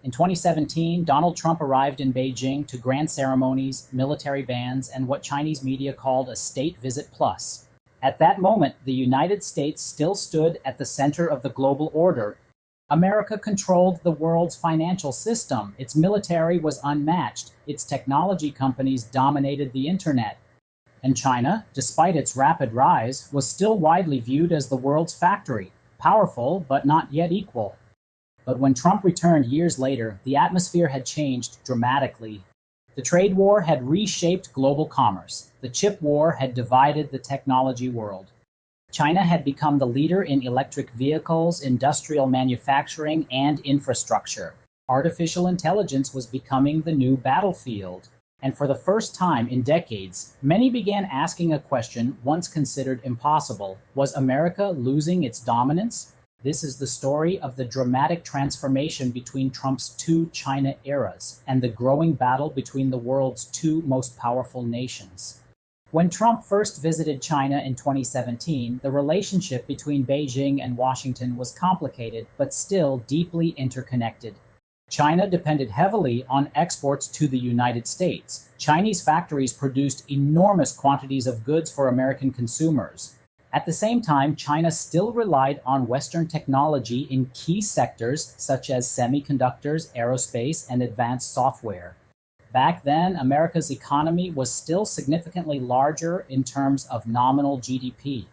In 2017, Donald Trump arrived in Beijing to grand ceremonies, military bands, and what Chinese media called a state visit plus. At that moment, the United States still stood at the center of the global order. America controlled the world's financial system, its military was unmatched, its technology companies dominated the internet. And China, despite its rapid rise, was still widely viewed as the world's factory, powerful but not yet equal. But when Trump returned years later, the atmosphere had changed dramatically. The trade war had reshaped global commerce. The chip war had divided the technology world. China had become the leader in electric vehicles, industrial manufacturing, and infrastructure. Artificial intelligence was becoming the new battlefield. And for the first time in decades, many began asking a question once considered impossible. Was America losing its dominance? This is the story of the dramatic transformation between Trump's two China eras and the growing battle between the world's two most powerful nations. When Trump first visited China in 2017, the relationship between Beijing and Washington was complicated but still deeply interconnected. China depended heavily on exports to the United States. Chinese factories produced enormous quantities of goods for American consumers. At the same time, China still relied on Western technology in key sectors such as semiconductors, aerospace, and advanced software. Back then, America's economy was still significantly larger in terms of nominal GDP.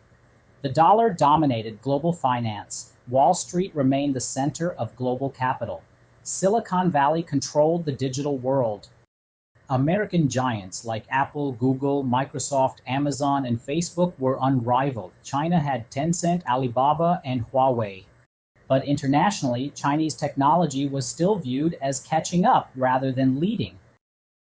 The dollar dominated global finance. Wall Street remained the center of global capital. Silicon Valley controlled the digital world. American giants like Apple, Google, Microsoft, Amazon, and Facebook were unrivaled. China had Tencent, Alibaba, and Huawei. But internationally, Chinese technology was still viewed as catching up rather than leading.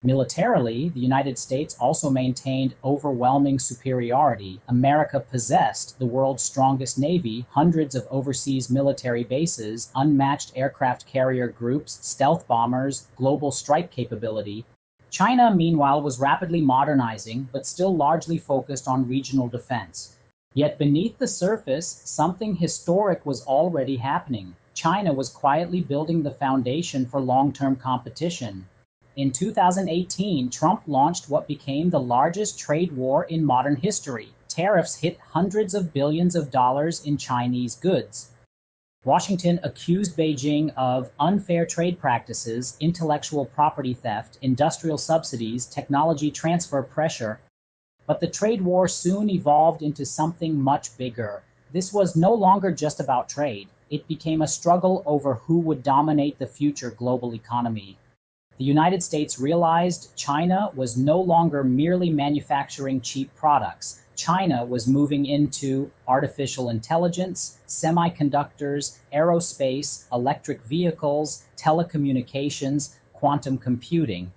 Militarily, the United States also maintained overwhelming superiority. America possessed the world's strongest navy, hundreds of overseas military bases, unmatched aircraft carrier groups, stealth bombers, global strike capability. China, meanwhile, was rapidly modernizing, but still largely focused on regional defense. Yet beneath the surface, something historic was already happening. China was quietly building the foundation for long-term competition. In 2018, Trump launched what became the largest trade war in modern history. Tariffs hit hundreds of billions of dollars in Chinese goods. Washington accused Beijing of unfair trade practices, intellectual property theft, industrial subsidies, technology transfer pressure. But the trade war soon evolved into something much bigger. This was no longer just about trade. It became a struggle over who would dominate the future global economy. The United States realized China was no longer merely manufacturing cheap products. China was moving into artificial intelligence, semiconductors, aerospace, electric vehicles, telecommunications, quantum computing.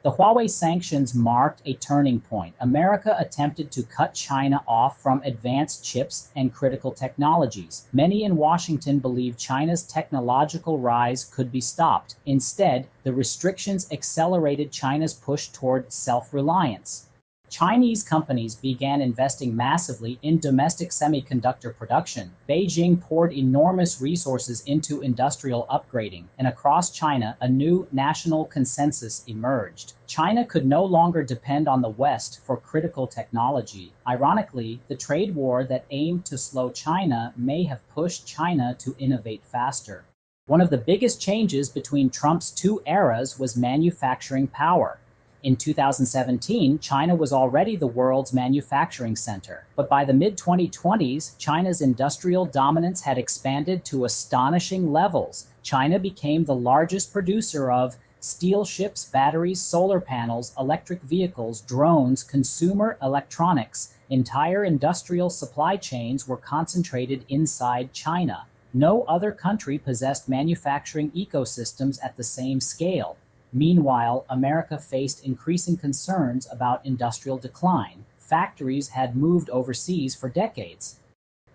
The Huawei sanctions marked a turning point. America attempted to cut China off from advanced chips and critical technologies. Many in Washington believed China's technological rise could be stopped. Instead, the restrictions accelerated China's push toward self-reliance. Chinese companies began investing massively in domestic semiconductor production. Beijing poured enormous resources into industrial upgrading, and across China, a new national consensus emerged. China could no longer depend on the West for critical technology. Ironically, the trade war that aimed to slow China may have pushed China to innovate faster. One of the biggest changes between Trump's two eras was manufacturing power. In 2017, China was already the world's manufacturing center. But by the mid-2020s, China's industrial dominance had expanded to astonishing levels. China became the largest producer of steel ships, batteries, solar panels, electric vehicles, drones, consumer electronics. Entire industrial supply chains were concentrated inside China. No other country possessed manufacturing ecosystems at the same scale. Meanwhile, America faced increasing concerns about industrial decline. Factories had moved overseas for decades.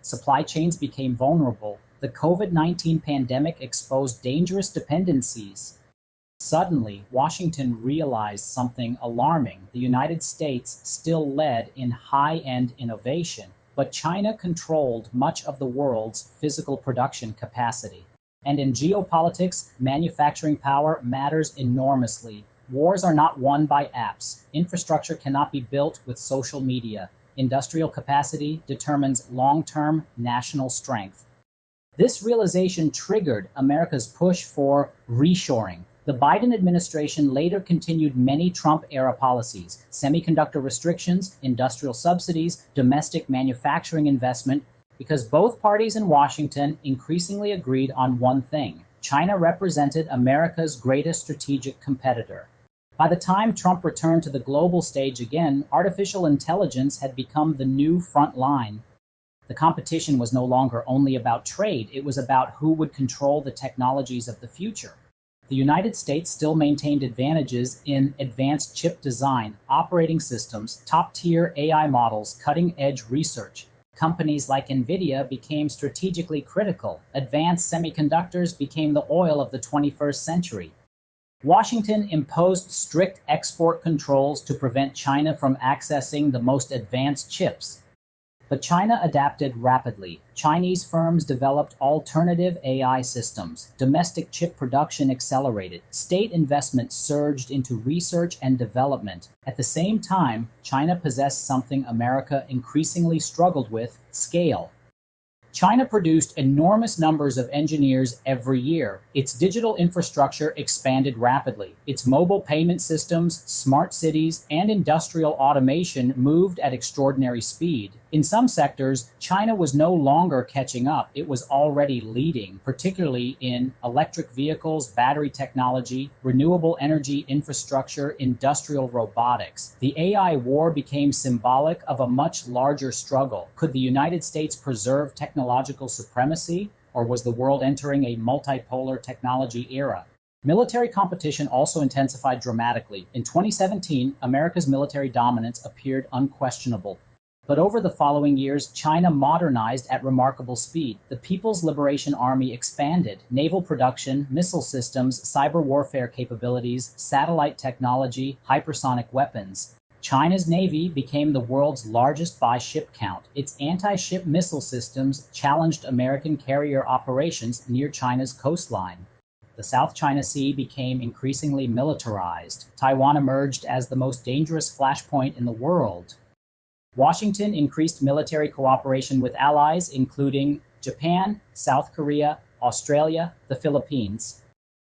Supply chains became vulnerable. The COVID-19 pandemic exposed dangerous dependencies. Suddenly, Washington realized something alarming. The United States still led in high-end innovation, but China controlled much of the world's physical production capacity. And in geopolitics, manufacturing power matters enormously. Wars are not won by apps. Infrastructure cannot be built with social media. Industrial capacity determines long-term national strength. This realization triggered America's push for reshoring. The Biden administration later continued many Trump-era policies: semiconductor restrictions, industrial subsidies, domestic manufacturing investment, because both parties in Washington increasingly agreed on one thing: China represented America's greatest strategic competitor. By the time Trump returned to the global stage again, artificial intelligence had become the new front line. The competition was no longer only about trade, it was about who would control the technologies of the future. The United States still maintained advantages in advanced chip design, operating systems, top-tier AI models, cutting-edge research. Companies like NVIDIA became strategically critical. Advanced semiconductors became the oil of the 21st century. Washington imposed strict export controls to prevent China from accessing the most advanced chips. But China adapted rapidly. Chinese firms developed alternative AI systems. Domestic chip production accelerated. State investment surged into research and development. At the same time, China possessed something America increasingly struggled with: scale. China produced enormous numbers of engineers every year. Its digital infrastructure expanded rapidly. Its mobile payment systems, smart cities, and industrial automation moved at extraordinary speed. In some sectors, China was no longer catching up, it was already leading, particularly in electric vehicles, battery technology, renewable energy infrastructure, industrial robotics. The AI war became symbolic of a much larger struggle. Could the United States preserve technological supremacy, or was the world entering a multipolar technology era? Military competition also intensified dramatically. In 2017, America's military dominance appeared unquestionable. But over the following years, China modernized at remarkable speed. The People's Liberation Army expanded. Naval production, missile systems, cyber warfare capabilities, satellite technology, hypersonic weapons. China's Navy became the world's largest by ship count. Its anti-ship missile systems challenged American carrier operations near China's coastline. The South China Sea became increasingly militarized. Taiwan emerged as the most dangerous flashpoint in the world. Washington increased military cooperation with allies, including Japan, South Korea, Australia, the Philippines.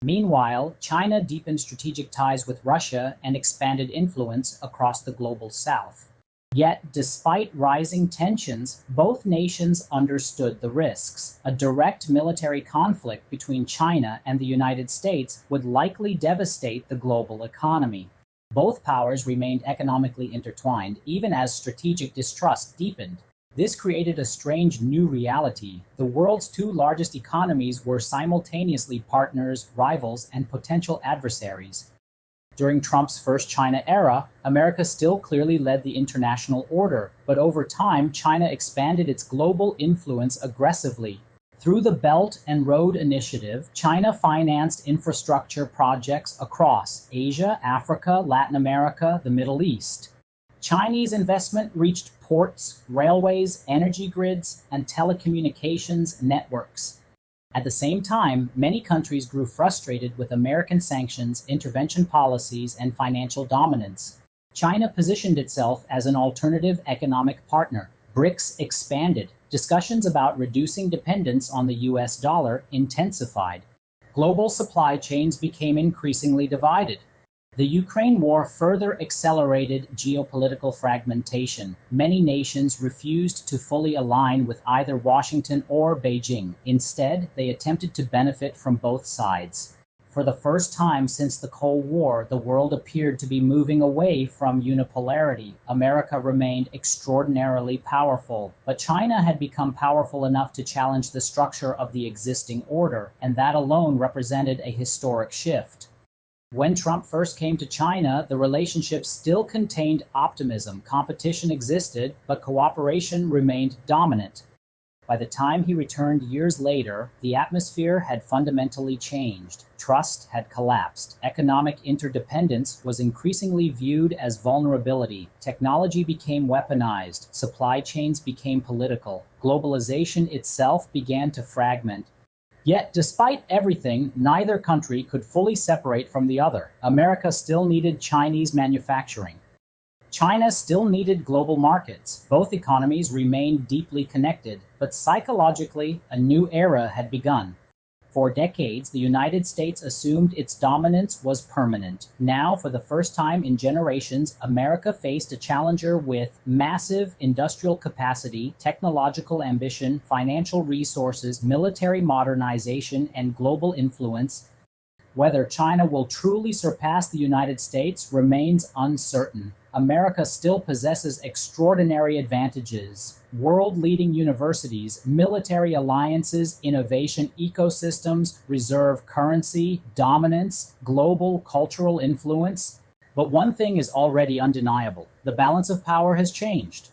Meanwhile, China deepened strategic ties with Russia and expanded influence across the global South. Yet, despite rising tensions, both nations understood the risks. A direct military conflict between China and the United States would likely devastate the global economy. Both powers remained economically intertwined, even as strategic distrust deepened. This created a strange new reality. The world's two largest economies were simultaneously partners, rivals, and potential adversaries. During Trump's first China era, America still clearly led the international order, but over time, China expanded its global influence aggressively. Through the Belt and Road Initiative, China financed infrastructure projects across Asia, Africa, Latin America, the Middle East. Chinese investment reached ports, railways, energy grids, and telecommunications networks. At the same time, many countries grew frustrated with American sanctions, intervention policies, and financial dominance. China positioned itself as an alternative economic partner. BRICS expanded. Discussions about reducing dependence on the US dollar intensified. Global supply chains became increasingly divided. The Ukraine war further accelerated geopolitical fragmentation. Many nations refused to fully align with either Washington or Beijing. Instead, they attempted to benefit from both sides. For the first time since the Cold War, the world appeared to be moving away from unipolarity. America remained extraordinarily powerful, but China had become powerful enough to challenge the structure of the existing order, and that alone represented a historic shift. When Trump first came to China, the relationship still contained optimism. Competition existed, but cooperation remained dominant. By the time he returned years later, the atmosphere had fundamentally changed. Trust had collapsed. Economic interdependence was increasingly viewed as vulnerability. Technology became weaponized. Supply chains became political. Globalization itself began to fragment. Yet, despite everything, neither country could fully separate from the other. America still needed Chinese manufacturing. China still needed global markets. Both economies remained deeply connected, but psychologically, a new era had begun. For decades, the United States assumed its dominance was permanent. Now, for the first time in generations, America faced a challenger with massive industrial capacity, technological ambition, financial resources, military modernization, and global influence. Whether China will truly surpass the United States remains uncertain. America still possesses extraordinary advantages: world-leading universities, military alliances, innovation ecosystems, reserve currency, dominance, global cultural influence. But one thing is already undeniable: the balance of power has changed.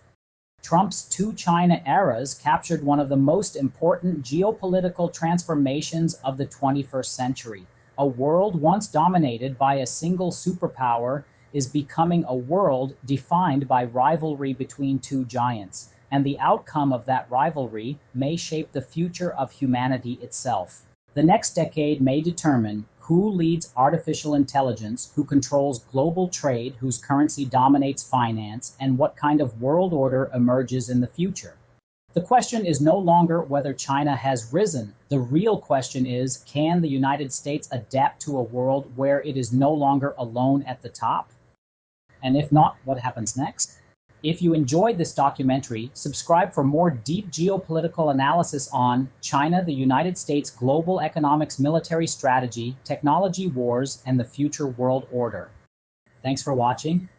Trump's two China eras captured one of the most important geopolitical transformations of the 21st century. A world once dominated by a single superpower is becoming a world defined by rivalry between two giants, and the outcome of that rivalry may shape the future of humanity itself. The next decade may determine who leads artificial intelligence, who controls global trade, whose currency dominates finance, and what kind of world order emerges in the future. The question is no longer whether China has risen. The real question is, can the United States adapt to a world where it is no longer alone at the top? And if not, what happens next? If you enjoyed this documentary, subscribe for more deep geopolitical analysis on China, the United States, global economics, military strategy, technology wars, and the future world order. Thanks for watching.